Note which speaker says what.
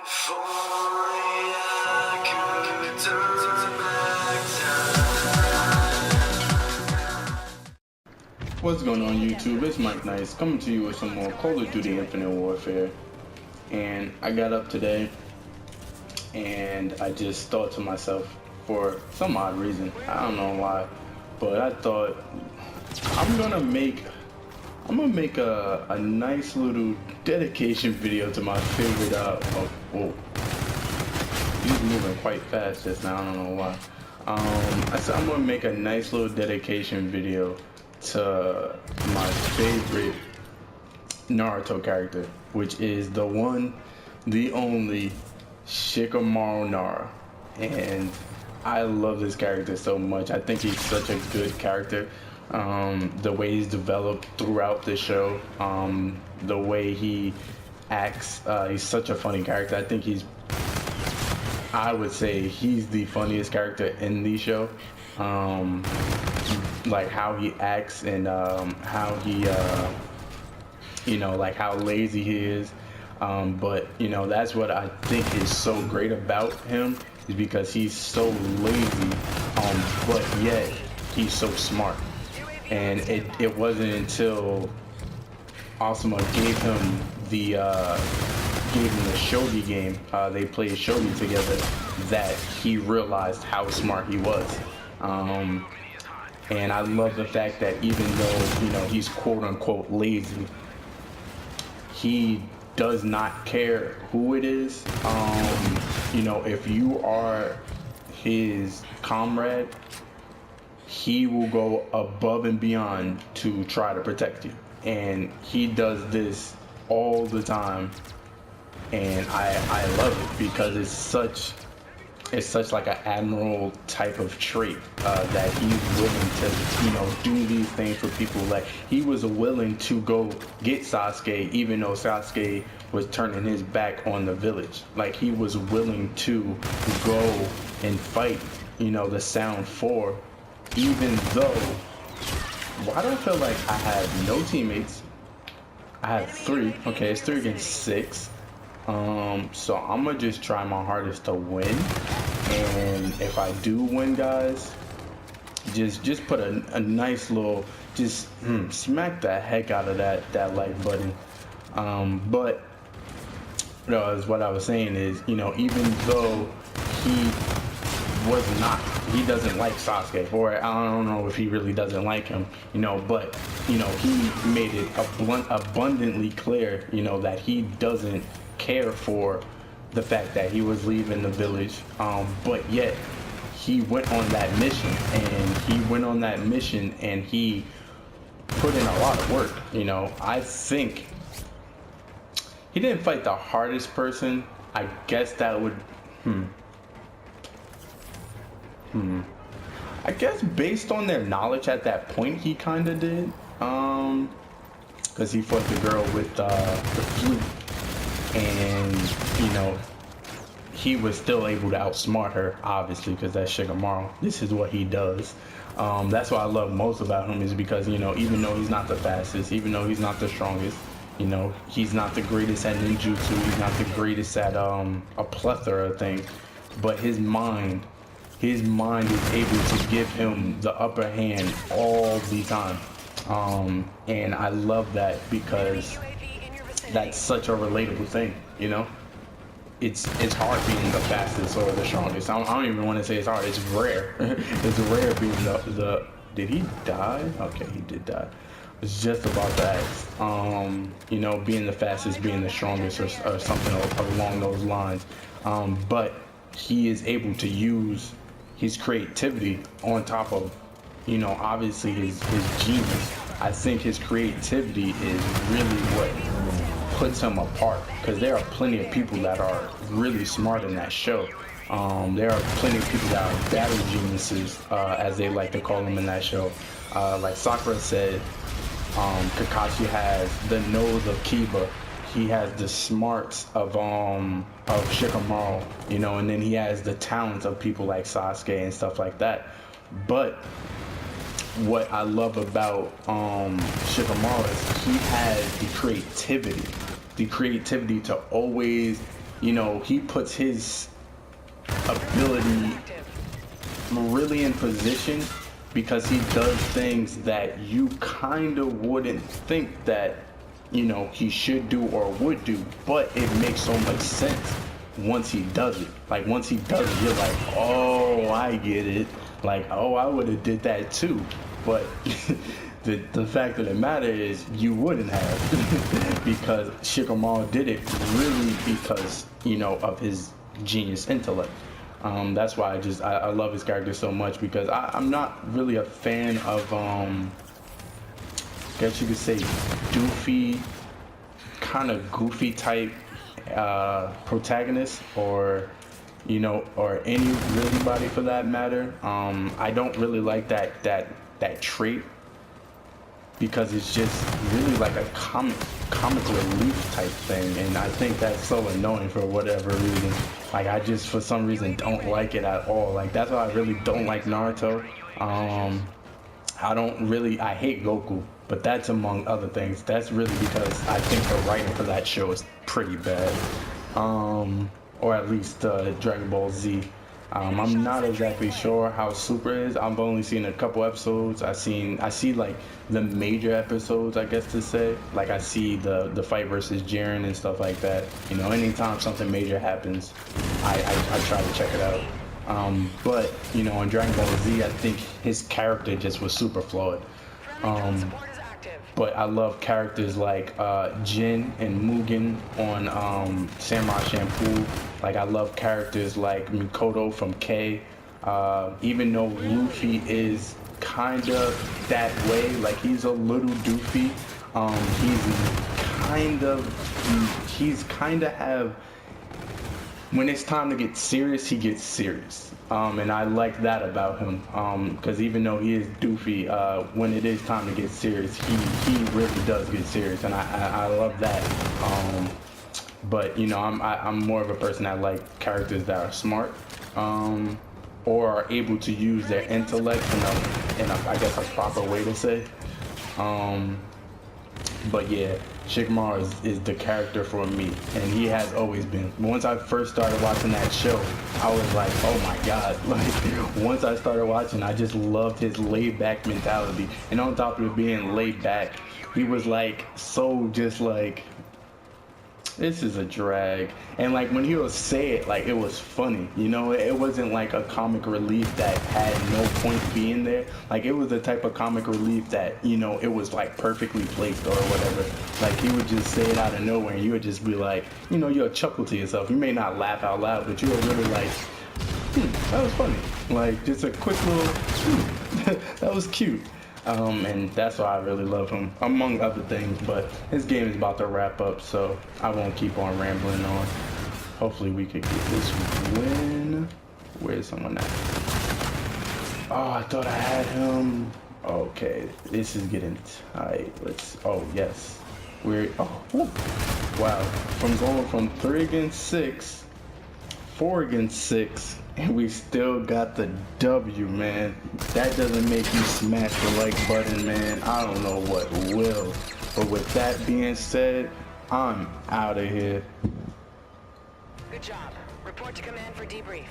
Speaker 1: If only I could turn back time.
Speaker 2: What's going on YouTube? It's Mike Nice coming to you with some more Call of Duty Infinite Warfare. And I got up today and I just thought to myself, for some odd reason, I don't know why, but I thought I'm gonna make a nice little dedication video to my favorite whoa. He's moving quite fast just now, I don't know why. I said I'm gonna make a nice little dedication video to my favorite Naruto character, which is the one, the only Shikamaru Nara. And I love this character so much. I think he's such a good character. The way he's developed throughout the show, the way he acts, he's such a funny character. I think I would say he's the funniest character in the show. Like how he acts and how he, like how lazy he is. But that's what I think is so great about him, is because he's so lazy, but yet he's so smart. And it wasn't until Asuma gave him the shogi game, they played shogi together, that he realized how smart he was. And I love the fact that even though he's quote unquote lazy, he does not care who it is. If you are his comrade, he will go above and beyond to try to protect you. And he does this all the time. And I love it because it's such like an admirable type of trait, that he's willing to do these things for people. Like, he was willing to go get Sasuke even though Sasuke was turning his back on the village. Like, he was willing to go and fight the Sound 4, even though, why do I feel like I have no teammates? I have 3. Okay, it's 3 against 6. So I'm gonna just try my hardest to win, and if I do win, guys, just put a nice little, smack the heck out of that like button. But what I was saying is, even though he doesn't like Sasuke, or I don't know if he really doesn't like him, but he made it abundantly clear, that he doesn't care for the fact that he was leaving the village, but yet he went on that mission, and he put in a lot of work. I think he didn't fight the hardest person. I guess that would I guess based on their knowledge at that point, he kind of did, because he fought the girl with the flute. And he was still able to outsmart her, obviously, because that's Shikamaru. This is what he does. That's what I love most about him, is because even though he's not the fastest, even though he's not the strongest, he's not the greatest at ninjutsu, he's not the greatest at a plethora of things, but his mind is able to give him the upper hand all the time. And I love that, because that's such a relatable thing. It's hard being the fastest or the strongest. I don't even want to say it's hard. It's rare. It's rare being the did he die? Okay, he did die. It's just about that. Being the fastest, being the strongest, or something along those lines. But he is able to use his creativity on top of obviously his genius. I think his creativity is really what puts him apart, because there are plenty of people that are really smart in that show. There are plenty of people that are battle geniuses, as they like to call them in that show. Like Sakura said, Kakashi has the nose of Kiba. He has the smarts of Shikamaru, and then he has the talents of people like Sasuke and stuff like that. But what I love about Shikamaru is he has the creativity to always you know, he puts his ability really in position because he does things that you kind of wouldn't think that, you know, he should do or would do, but it makes so much sense once he does it. Like once he does it, you're like, oh, I get it. Like, oh, I would have did that too. But the fact of the matter is you wouldn't have because Shikamaru did it really because, you know, of his genius intellect. That's why I love his character so much because I'm not really a fan of I guess you could say doofy, kind of goofy type protagonist, or you know, or anybody for that matter. I don't really like that trait because it's just really like a comic relief type thing, and I think that's so annoying for whatever reason. Like I just for some reason don't like it at all. Like that's why I really don't like Naruto. I hate Goku, but that's among other things. That's really because I think the writing for that show is pretty bad. Or at least Dragon Ball Z. I'm not exactly sure how Super is. I've only seen a couple episodes. I see like the major episodes, I guess to say. Like I see the fight versus Jiren and stuff like that. You know, anytime something major happens, I try to check it out. But you know, in Dragon Ball Z, I think his character just was super flawed. But I love characters like Jin and Mugen on Samurai Champloo. Like I love characters like Mikoto from K. Even though Luffy is kind of that way, like he's a little doofy. He's kind of have, when it's time to get serious, he gets serious. And I like that about him, because even though he is doofy, when it is time to get serious, he really does get serious, and I love that. But you know, I'm more of a person that like characters that are smart, or are able to use their intellect in a I guess a proper way to say. But yeah, Shikamaru is the character for me, and he has always been. Once I first started watching that show, I was like, oh my god. Like, once I started watching, I just loved his laid-back mentality. And on top of it being laid back, he was like, so just like, this is a drag. And like when he would say it, like it was funny, you know, it wasn't like a comic relief that had no point being there. Like it was the type of comic relief that, you know, it was like perfectly placed or whatever. Like he would just say it out of nowhere and you would just be like, you know, you'll chuckle to yourself. You may not laugh out loud, but you were really like, that was funny. Like just a quick little, that was cute. And that's why I really love him, among other things. But his game is about to wrap up, so I won't keep on rambling on. Hopefully we could get this win. Where's someone at? Oh, I thought I had him. Okay, this is getting tight. Oh yes. Wow. From going from 3 against 6, 4 against 6, and we still got the W, man. That doesn't make you smash the like button, man. I don't know what will. But with that being said, I'm out of here.
Speaker 3: Good job. Report to command for debrief.